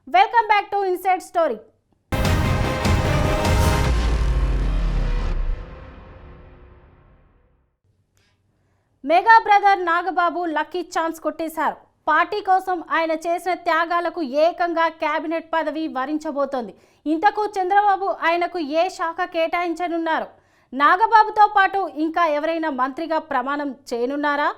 Welcome back to inside story. Mega brother Nagababu lucky chance కొట్టేశారు. Party కోసం ఆయన చేసిన త్యాగాలకు ఏకంగా కేబినెట్ పదవి వరించబోతోంది. ఇంతకు చంద్రబాబు ఆయనకు ఏ శాఖ కేటాయించనున్నారు? నాగబాబుతో పాటు ఇంకా ఎవరైనా మంత్రిగా ప్రమాణం చేయనున్నారా?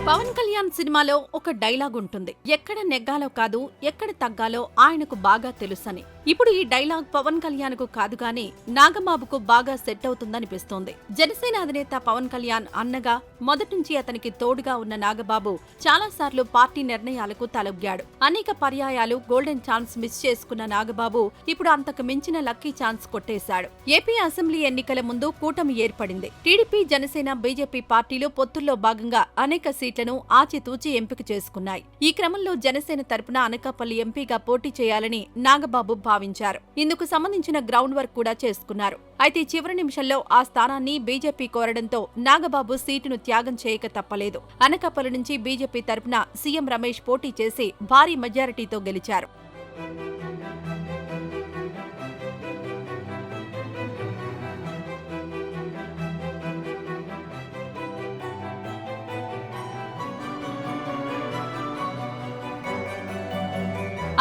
పవన్ కళ్యాణ్ సినిమాలో ఒక డైలాగ్ ఉంటుంది, ఎక్కడ నెగ్గాలో కాదు ఎక్కడ తగ్గాలో ఆయనకు బాగా తెలుసని. ఇప్పుడు ఈ డైలాగ్ పవన్ కళ్యాణ్ కు కాదు గాని నాగబాబుకు బాగా సెట్ అవుతుందనిపిస్తోంది. జనసేన అధినేత పవన్ కళ్యాణ్ అన్నగా మొదటినుంచి అతనికి తోడుగా ఉన్న నాగబాబు చాలాసార్లు పార్టీ నిర్ణయాలకు తలొగ్గాడు. అనేక పర్యాయాలు గోల్డెన్ ఛాన్స్ మిస్ చేసుకున్న నాగబాబు ఇప్పుడు అంతకు మించిన లక్కీ ఛాన్స్ కొట్టేశాడు. ఏపీ అసెంబ్లీ ఎన్నికల ముందు కూటమి ఏర్పడింది. టీడీపీ, జనసేన, బీజేపీ పార్టీలు పొత్తుల్లో భాగంగా అనేక సీట్లను ఆచితూచి ఎంపిక చేసుకున్నాయి. ఈ క్రమంలో జనసేన తరపున అనకాపల్లి ఎంపీగా పోటీ చేయాలని నాగబాబు భావించారు. ఇందుకు సంబంధించిన గ్రౌండ్ వర్క్ కూడా చేసుకున్నారు. అయితే చివరి నిమిషంలో ఆ స్థానాన్ని బీజేపీ కోరడంతో నాగబాబు సీటును త్యాగం చేయక తప్పలేదు. అనకాపల్లి నుంచి బీజేపీ తరపున సీఎం రమేష్ పోటీ చేసి భారీ మెజారిటీతో గెలిచారు.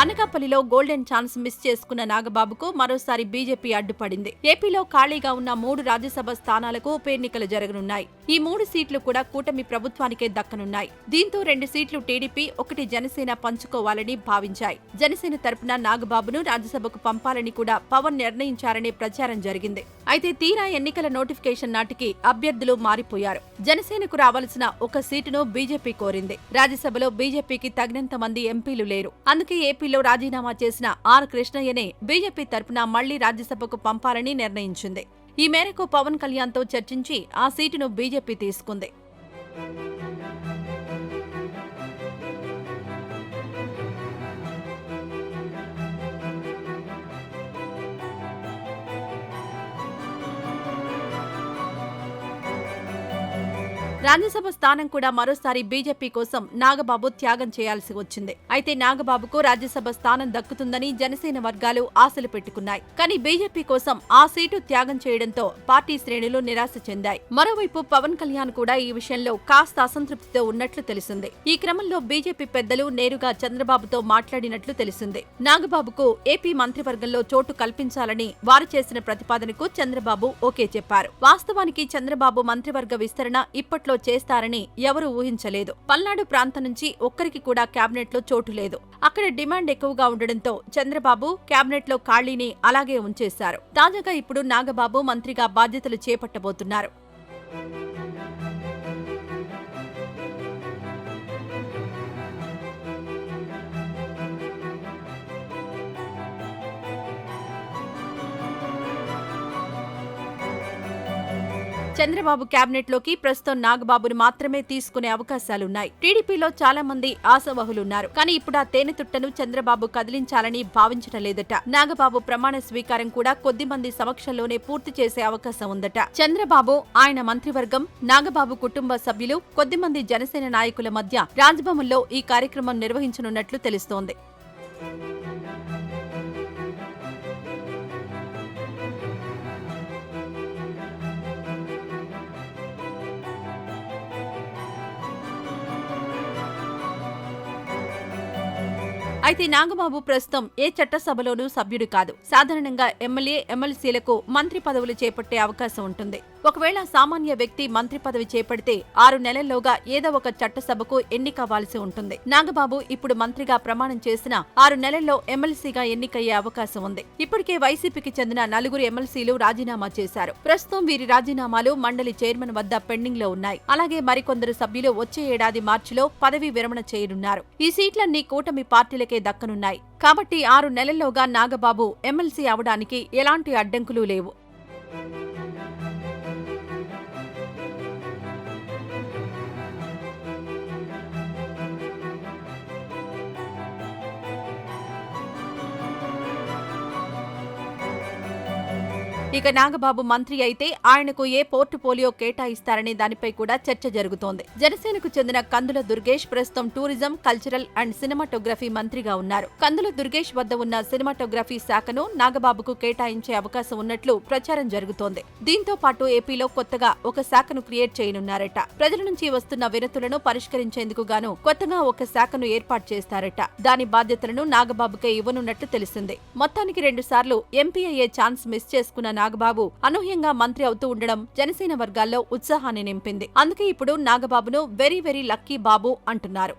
అనకాపల్లిలో గోల్డెన్ ఛాన్స్ మిస్ చేసుకున్న నాగబాబుకు మరోసారి బీజేపీ అడ్డుపడింది. ఏపీలో ఖాళీగా ఉన్న 3 రాజ్యసభ స్థానాలకు ఉప ఎన్నికలు జరగనున్నాయి. ఈ 3 సీట్లు కూడా కూటమి ప్రభుత్వానికే దక్కనున్నాయి. దీంతో 2 సీట్లు టీడీపీ, 1 జనసేన పంచుకోవాలని భావించాయి. జనసేన తరపున నాగబాబును రాజ్యసభకు పంపాలని కూడా పవన్ నిర్ణయించారనే ప్రచారం జరిగింది. అయితే తీరా ఎన్నికల నోటిఫికేషన్ నాటికి అభ్యర్థులు మారిపోయారు. జనసేనకు రావాల్సిన 1 సీటును బీజేపీ కోరింది. రాజ్యసభలో బీజేపీకి తగినంత మంది ఎంపీలు లేరు. అందుకే ఏపీలో రాజీనామా చేసిన ఆర్ కృష్ణయ్యనే బీజేపీ తరపున మళ్లీ రాజ్యసభకు పంపాలని నిర్ణయించింది. ఈ మేరకు పవన్ కళ్యాణ్తో చర్చించి ఆ సీటును బీజేపీ తీసుకుంది. రాజ్యసభ స్థానం కూడా మరోసారి బీజేపీ కోసం నాగబాబు త్యాగం చేయాల్సి వచ్చింది. అయితే నాగబాబుకు రాజ్యసభ స్థానం దక్కుతుందని జనసేన వర్గాలు ఆశలు పెట్టుకున్నాయి. కానీ బీజేపీ కోసం ఆ సీటు త్యాగం చేయడంతో పార్టీ శ్రేణులు నిరాశ చెందాయి. మరోవైపు పవన్ కళ్యాణ్ కూడా ఈ విషయంలో కాస్త అసంతృప్తితో ఉన్నట్లు తెలిసింది. ఈ క్రమంలో బీజేపీ పెద్దలు నేరుగా చంద్రబాబుతో మాట్లాడినట్లు తెలిసింది. నాగబాబుకు ఏపీ మంత్రివర్గంలో చోటు కల్పించాలని వారు చేసిన ప్రతిపాదనకు చంద్రబాబు ఓకే చెప్పారు. వాస్తవానికి చంద్రబాబు మంత్రివర్గ విస్తరణ ఇప్పట్లో చేస్తారని ఎవరూ ఊహించలేదు. పల్నాడు ప్రాంతం నుంచి ఒక్కరికి కూడా కేబినెట్ లో చోటు లేదు. అక్కడ డిమాండ్ ఎక్కువగా ఉండడంతో చంద్రబాబు కేబినెట్ లో ఖాళీని అలాగే ఉంచేశారు. తాజాగా ఇప్పుడు నాగబాబు మంత్రిగా బాధ్యతలు చేపట్టబోతున్నారు. చంద్రబాబు కేబినెట్ లోకి ప్రస్తుతం నాగబాబును మాత్రమే తీసుకునే అవకాశాలున్నాయి. టీడీపీలో చాలా మంది ఆశావహులున్నారు. కానీ ఇప్పుడు ఆ తేనెతుట్టను చంద్రబాబు కదిలించాలని భావించడం లేదట. నాగబాబు ప్రమాణ స్వీకారం కూడా కొద్ది మంది సమక్షంలోనే పూర్తి చేసే అవకాశం ఉందట. చంద్రబాబు, ఆయన మంత్రివర్గం, నాగబాబు కుటుంబ సభ్యులు, కొద్దిమంది జనసేన నాయకుల మధ్య రాజ్భవన్లో ఈ కార్యక్రమం నిర్వహించనున్నట్లు తెలుస్తోంది. అయితే నాగబాబు ప్రస్తుతం ఏ చట్టసభలోనూ సభ్యుడు కాదు. సాధారణంగా ఎమ్మెల్యే, ఎమ్మెల్సీలకు మంత్రి పదవులు చేపట్టే అవకాశం ఉంటుంది. ఒకవేళ సామాన్య వ్యక్తి మంత్రి పదవి చేపడితే 6 నెలల్లోగా ఏదో ఒక చట్టసభకు ఎన్నికవ్వాల్సి ఉంటుంది. నాగబాబు ఇప్పుడు మంత్రిగా ప్రమాణం చేసిన 6 నెలల్లో ఎమ్మెల్సీగా ఎన్నికయ్యే అవకాశం ఉంది. ఇప్పటికే వైసీపీకి చెందిన 4 ఎమ్మెల్సీలు రాజీనామా చేశారు. ప్రస్తుతం వీరి రాజీనామాలు మండలి చైర్మన్ వద్ద పెండింగ్ లో ఉన్నాయి. అలాగే మరికొందరు సభ్యులు వచ్చే ఏడాది మార్చిలో పదవీ విరమణ చేయనున్నారు. ఈ సీట్లన్నీ కూటమి పార్టీలకే దక్కనున్నాయి. కాబట్టి 6 నెలల్లోగా నాగబాబు ఎమ్మెల్సీ అవడానికి ఎలాంటి అడ్డంకులు లేవు. ఇక నాగబాబు మంత్రి అయితే ఆయనకు ఏ పోర్టుఫోలియో కేటాయిస్తారనే దానిపై కూడా చర్చ జరుగుతోంది. జనసేనకు చెందిన కందుల దుర్గేష్ ప్రస్తుతం టూరిజం, కల్చరల్ అండ్ సినిమాటోగ్రఫీ మంత్రిగా ఉన్నారు. కందుల దుర్గేష్ వద్ద ఉన్న సినిమాటోగ్రఫీ శాఖను నాగబాబుకు కేటాయించే అవకాశం ఉన్నట్లు ప్రచారం జరుగుతోంది. దీంతో పాటు ఏపీలో కొత్తగా ఒక శాఖను క్రియేట్ చేయనున్నారట. ప్రజల నుంచి వస్తున్న వినతులను పరిష్కరించేందుకు గాను కొత్తగా ఒక శాఖను ఏర్పాటు చేస్తారట. దాని బాధ్యతలను నాగబాబుకే ఇవ్వనున్నట్లు తెలిసింది. మొత్తానికి 2 సార్లు ఎంపీ అయ్యే ఛాన్స్ మిస్ చేసుకున్న నాగబాబు అనూహ్యంగా మంత్రి అవుతూ ఉండడం జనసేన వర్గాల్లో ఉత్సాహాన్ని నింపింది. అందుకే ఇప్పుడు నాగబాబును వెరీ లక్కీ బాబు అంటున్నారు.